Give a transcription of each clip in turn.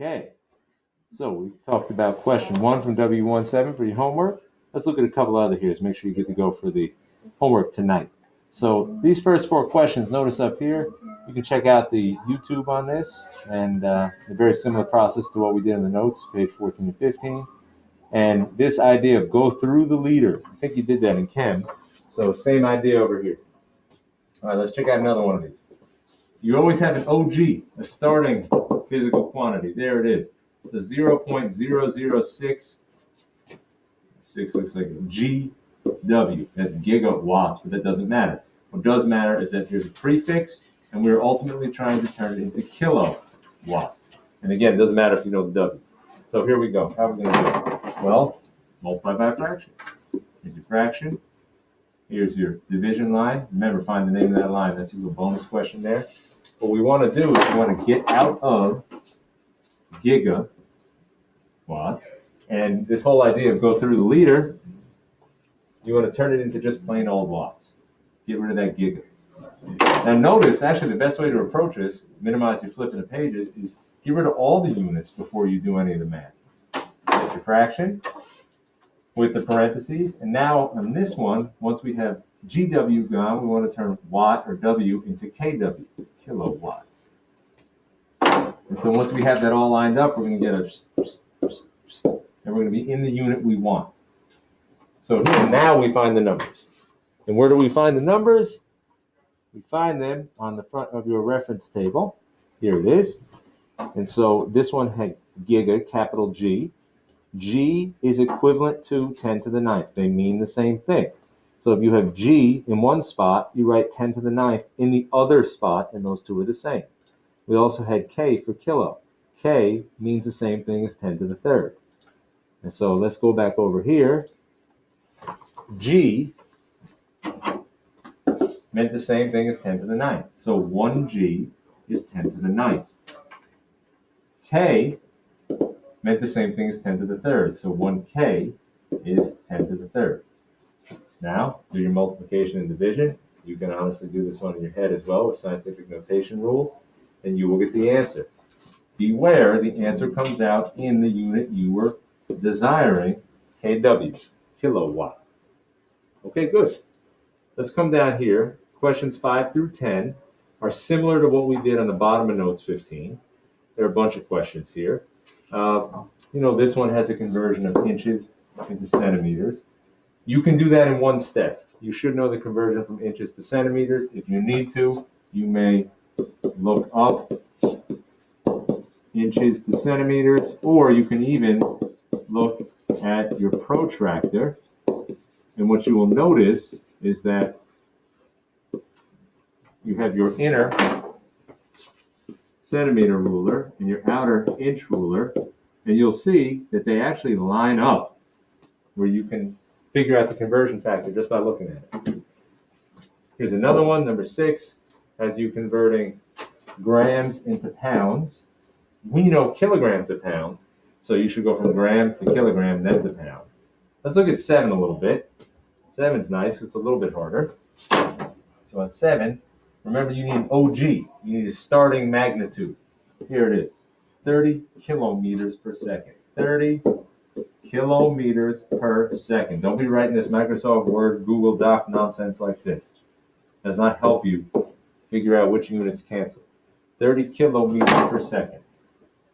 Okay, so we talked about question 1 from W1.7 for your homework. Let's look at a couple other here to make sure you get to go for the homework tonight. So these first 4 questions, notice up here, you can check out the YouTube on this, and a very similar process to what we did in the notes, page 14 and 15. And this idea of go through the leader, I think you did that in chem, so same idea over here. All right, let's check out another one of these. You always have an OG, a starting physical quantity. There it is. So 0.006, 6 looks like GW. That's gigawatts, but that doesn't matter. What does matter is that here's a prefix, and we're ultimately trying to turn it into kilowatts. And again, it doesn't matter if you know the W. So here we go. How are we going to do it? Well, multiply by a fraction. Here's your fraction. Here's your division line. Remember, find the name of that line. That's your little bonus question there. What we want to do is we want to get out of gigawatts. And this whole idea of go through the liter, you want to turn it into just plain old watts. Get rid of that giga. Now notice, actually, the best way to approach this, minimize your flipping the pages, is get rid of all the units before you do any of the math. That's your fraction with the parentheses. And now on this one, once we have GW gone, we want to turn watt or W into KW, kilowatts. And so once we have that all lined up, we're going to get and we're going to be in the unit we want. So here, now we find the numbers. And where do we find the numbers? We find them on the front of your reference table. Here it is. And so this one had giga, capital G. G is equivalent to 10 to the 9th. They mean the same thing. So if you have G in one spot, you write 10 to the 9th in the other spot, and those two are the same. We also had K for kilo. K means the same thing as 10 to the 3rd. And so let's go back over here. G meant the same thing as 10 to the 9th. So 1G is 10 to the 9th. K meant the same thing as 10 to the 3rd. So 1K is 10 to the 3rd. Now, do your multiplication and division. You can honestly do this one in your head as well with scientific notation rules, and you will get the answer. Beware, the answer comes out in the unit you were desiring, KW, kilowatt. Okay, good. Let's come down here. Questions 5 through 10 are similar to what we did on the bottom of notes 15. There are a bunch of questions here. This one has a conversion of inches into centimeters. You can do that in one step. You should know the conversion from inches to centimeters. If you need to, you may look up inches to centimeters, or you can even look at your protractor. And what you will notice is that you have your inner centimeter ruler and your outer inch ruler, and you'll see that they actually line up where you can figure out the conversion factor just by looking at it. Here's another one, number 6, has you converting grams into pounds. We know kilogram to pound, so you should go from gram to kilogram, then to pound. Let's look at 7 a little bit. 7's nice, it's a little bit harder. So on 7, remember you need OG, you need a starting magnitude. Here it is, 30 kilometers per second. 30 kilometers per second. Don't be writing this Microsoft Word, Google Doc nonsense like this. It does not help you figure out which units cancel. 30 kilometers per second.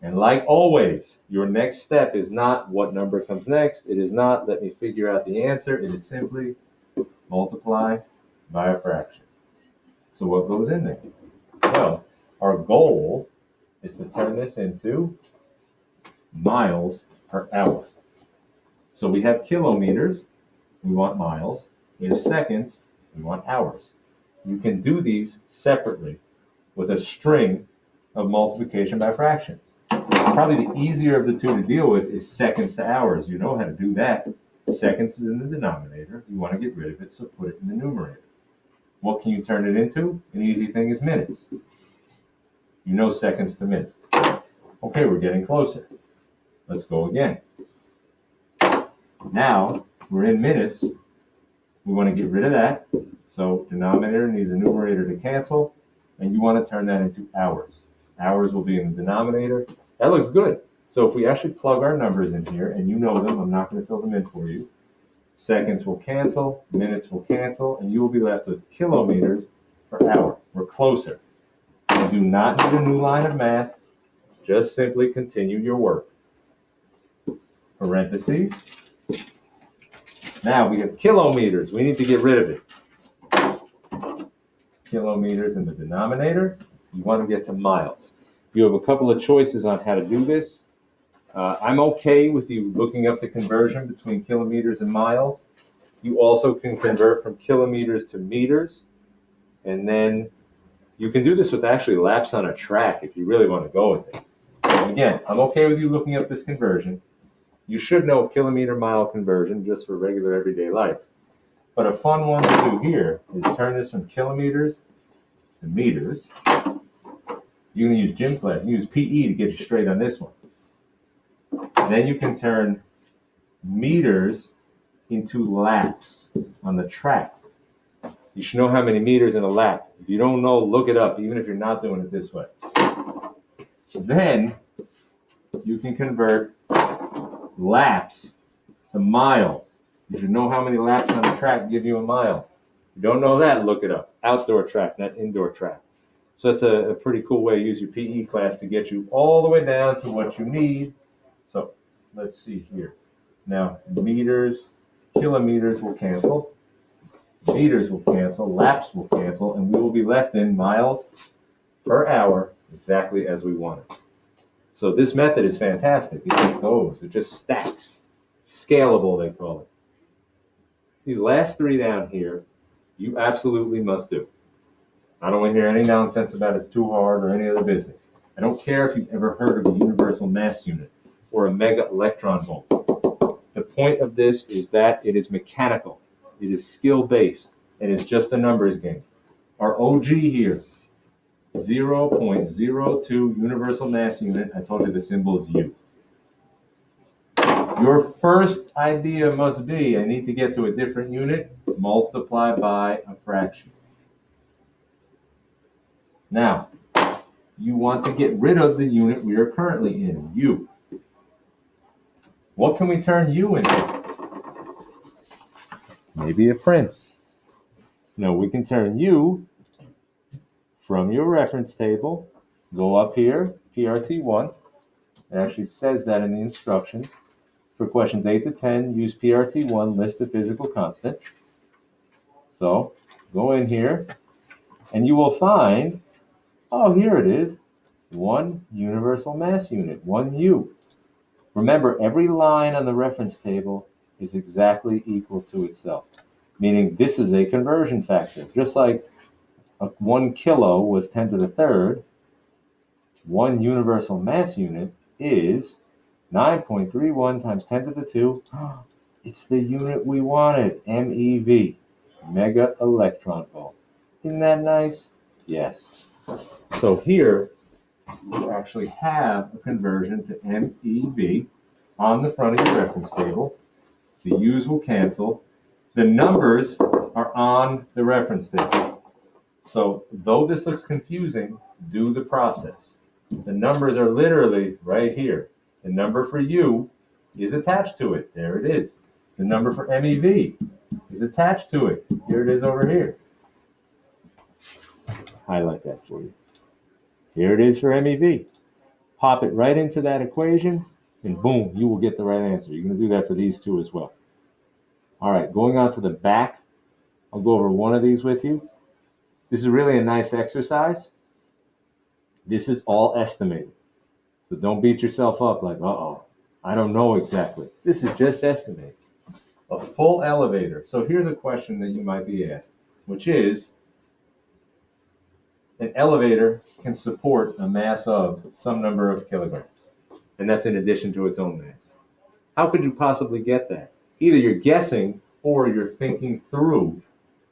And like always, your next step is not what number comes next. It is not let me figure out the answer. It is simply multiply by a fraction. So what goes in there? Well, our goal is to turn this into miles per hour. So we have kilometers, we want miles. We have seconds, we want hours. You can do these separately with a string of multiplication by fractions. Probably the easier of the two to deal with is seconds to hours. You know how to do that. Seconds is in the denominator. You want to get rid of it, so put it in the numerator. What can you turn it into? An easy thing is minutes. You know seconds to minutes. Okay, we're getting closer. Let's go again. Now, we're in minutes. We want to get rid of that. So denominator needs a numerator to cancel, and you want to turn that into hours. Hours will be in the denominator. That looks good. So if we actually plug our numbers in here, and you know them, I'm not going to fill them in for you. Seconds will cancel, minutes will cancel, and you will be left with kilometers per hour. We're closer. You do not need a new line of math. Just simply continue your work. Parentheses. Now we have kilometers. We need to get rid of it. Kilometers in the denominator. You want to get to miles. You have a couple of choices on how to do this. I'm okay with you looking up the conversion between kilometers and miles. You also can convert from kilometers to meters. And then you can do this with actually laps on a track if you really want to go with it. And again, I'm okay with you looking up this conversion. You should know kilometer-mile conversion just for regular everyday life. But a fun one to do here is turn this from kilometers to meters. You can use gym class. You can use PE to get you straight on this one. Then you can turn meters into laps on the track. You should know how many meters in a lap. If you don't know, look it up, even if you're not doing it this way. Then you can convert laps to miles. You should know how many laps on a track give you a mile. If you don't know that, look it up. Outdoor track, not indoor track. So that's a pretty cool way to use your PE class to get you all the way down to what you need. So let's see here. Now, meters, kilometers will cancel. Meters will cancel. Laps will cancel. And we will be left in miles per hour, exactly as we want it. So this method is fantastic. It just goes. It just stacks. Scalable, they call it. These last three down here, you absolutely must do. I don't want to hear any nonsense about it's too hard or any other business. I don't care if you've ever heard of a universal mass unit or a mega electron volt. The point of this is that it is mechanical. It is skill-based, and it's just a numbers game. Our OG here, 0.02 universal mass unit. I told you the symbol is U. Your first idea must be, I need to get to a different unit, multiply by a fraction. Now, you want to get rid of the unit we are currently in, U. What can we turn U into? Maybe a prince. No, we can turn U from your reference table, go up here, PRT1. It actually says that in the instructions. For questions 8 to 10, use PRT1, list the physical constants. So go in here, and you will find, oh, here it is, one universal mass unit, 1U. Remember, every line on the reference table is exactly equal to itself, meaning this is a conversion factor. Just like 1 kilo was 10 to the third, one universal mass unit is 9.31 times 10 to the 2. It's the unit we wanted, MeV, mega electron volt. Isn't that nice? Yes. So here, we actually have a conversion to MeV on the front of your reference table. The U's will cancel. The numbers are on the reference table. So though this looks confusing, do the process. The numbers are literally right here. The number for U is attached to it. There it is. The number for MEV is attached to it. Here it is over here. Highlight that for you. Here it is for MEV. Pop it right into that equation, and boom, you will get the right answer. You're going to do that for these two as well. All right, going on to the back, I'll go over one of these with you. This is really a nice exercise. This is all estimated. So don't beat yourself up like, uh-oh, I don't know exactly. This is just estimated. A full elevator. So here's a question that you might be asked, which is, an elevator can support a mass of some number of kilograms, and that's in addition to its own mass. How could you possibly get that? Either you're guessing or you're thinking through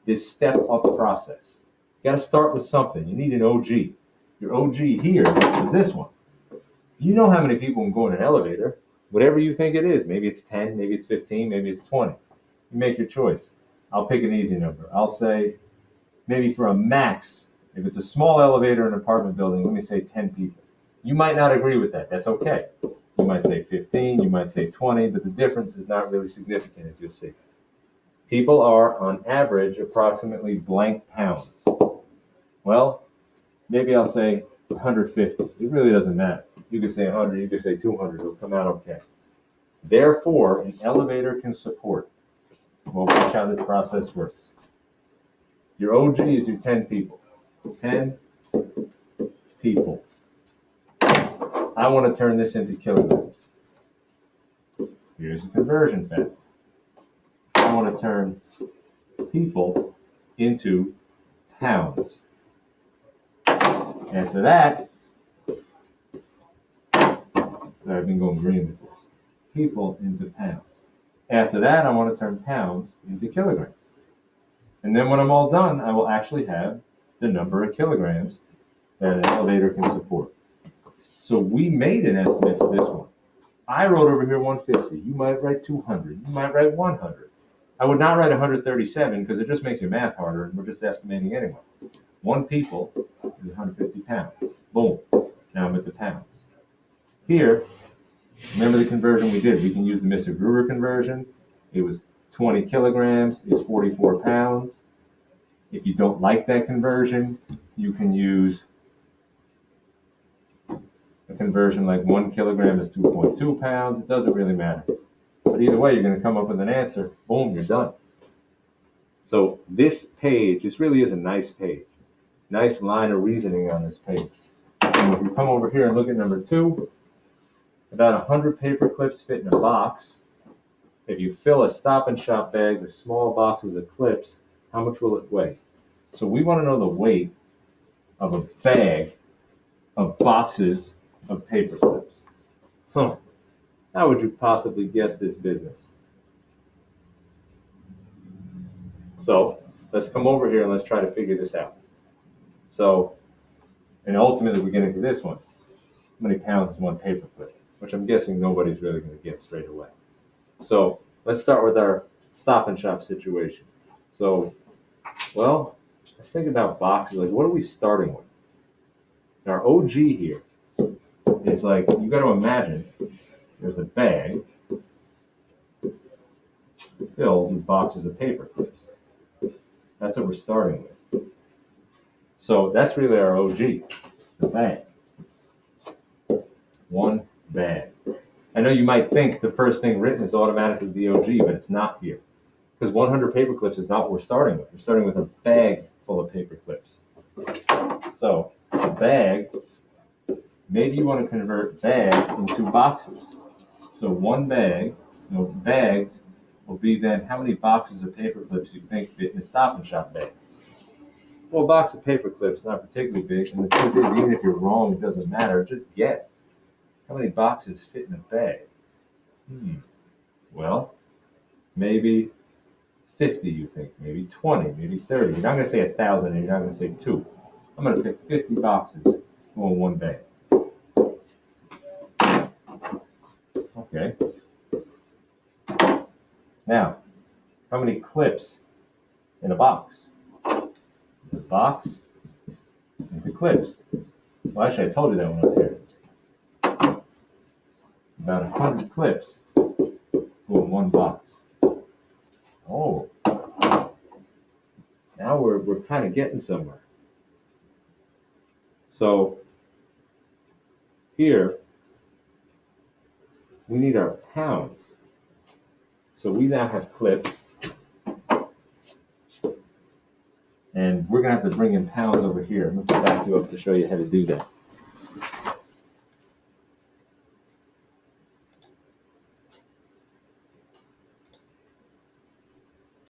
this step-up process. You got to start with something. You need an OG. Your OG here is this one. You know how many people can go in an elevator. Whatever you think it is. Maybe it's 10, maybe it's 15, maybe it's 20. You make your choice. I'll pick an easy number. I'll say maybe for a max, if it's a small elevator in an apartment building, let me say 10 people. You might not agree with that. That's okay. You might say 15, you might say 20, but the difference is not really significant, as you'll see. People are, on average, approximately blank pounds. Well, maybe I'll say 150. It really doesn't matter. You could say 100, you could say 200. It'll come out okay. Therefore, an elevator can support. Well, watch how this process works. Your OG is your 10 people. 10 people. I want to turn this into kilograms. Here's a conversion factor. I want to turn people into pounds. After that, I've been going green with this. People into pounds. After that, I want to turn pounds into kilograms. And then when I'm all done, I will actually have the number of kilograms that an elevator can support. So we made an estimate for this one. I wrote over here 150. You might write 200. You might write 100. I would not write 137 because it just makes your math harder, and we're just estimating anyway. 1 people is 150 pounds. Boom. Now I'm at the pounds. Here, remember the conversion we did. We can use the Mr. Gruber conversion. It was 20 kilograms is 44 pounds. If you don't like that conversion, you can use a conversion like 1 kilogram is 2.2 pounds. It doesn't really matter. But either way, you're going to come up with an answer. Boom, you're done. So this page, this really is a nice page. Nice line of reasoning on this page. And if you come over here and look at number 2, about 100 paper clips fit in a box. If you fill a Stop and Shop bag with small boxes of clips, how much will it weigh? So we want to know the weight of a bag of boxes of paper clips. How would you possibly guess this business? So let's come over here and let's try to figure this out. So, and ultimately we get into this one. How many pounds is 1 paper clip? Which I'm guessing nobody's really going to get straight away. So let's start with our Stop and Shop situation. So, well, let's think about boxes. Like, what are we starting with? Our OG here is like, you got to imagine there's a bag filled with boxes of paper clips. That's what we're starting with. So that's really our OG, the bag. 1 bag. I know you might think the first thing written is automatically the OG, but it's not here. Because 100 paper clips is not what we're starting with. We're starting with a bag full of paper clips. So a bag, maybe you want to convert bag into boxes. So 1 bag, bags will be then how many boxes of paper clips you think fit in a Stop and Shop bag. Well, a box of paper clips is not particularly big, and the truth is, even if you're wrong, it doesn't matter. Just guess. How many boxes fit in a bag? Well, maybe 50, you think. Maybe 20, maybe 30. You're not going to say 1,000, and you're not going to say 2. I'm going to pick 50 boxes in 1 bag. Okay. Now, how many clips in a box? The box into clips. Well, actually, I told you that one up there. About 100 clips in 1 box. Oh, now we're kind of getting somewhere. So here we need our pounds. So we now have clips, and we're gonna have to bring in pounds over here. I'm gonna back you up to show you how to do that.